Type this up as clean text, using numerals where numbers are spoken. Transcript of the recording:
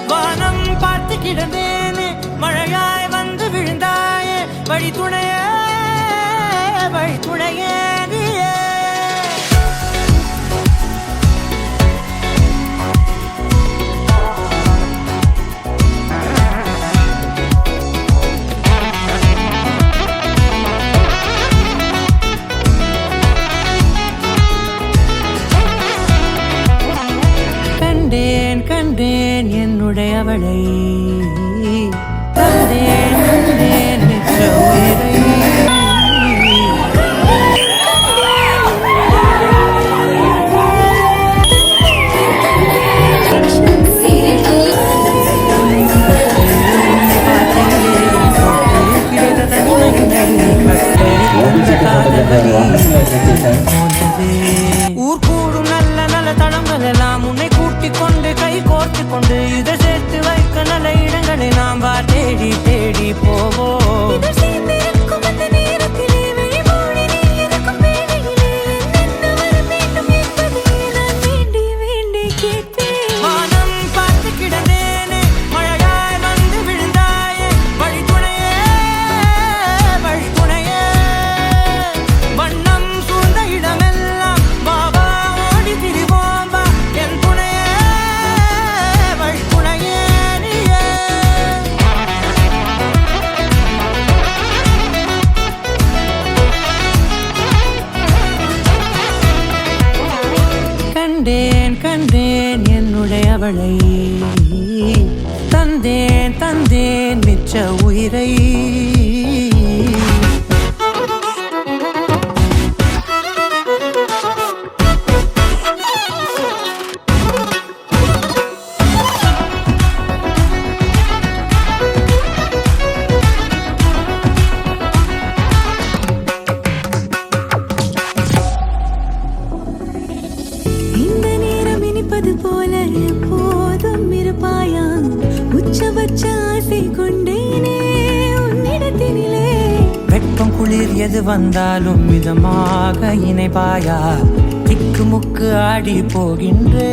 வானம் பார்த்து கிடந்தேனே மழையாய் வந்து விழுந்தாயே வழி துணையே வழி துணையே கண்டேன் என்னுடையவளை தந்தேன் தந்தேன் நிற்ற உயிரை ஊர் கூடும் நல்ல நல்ல தளங்கள் எல்லாம் உன்னை கூட்டிக் கொண்டு கை கோர்த்து கொண்டு இதை சேர்த்து வைக்க நல்ல இடங்களை நாம் தேடி தேடி போவோம். வானம் பார்த்து கிடந்தேனே மழையாய் வந்து விழுந்தாயே வழி துணையே வழி துணையே வண்ணம் சூழ்ந்த இடமெல்லாம் பாபா ஓடி திரிவோம் வா என் துணையே வழி துணையே நீயே. கண்டேன் என்னுடையவளை தந்தேன் தந்தேன் மிச்ச உயிரை போல எப்போதும் இருப்பாயா உச்சபட்ச ஆசை கொண்டேனே உன்னிடத்தினிலே வெட்கம் குளிர் எது வந்தாலும் மிதமாக இணைப்பாயா திக்கு முக்கு ஆடி போகின்றே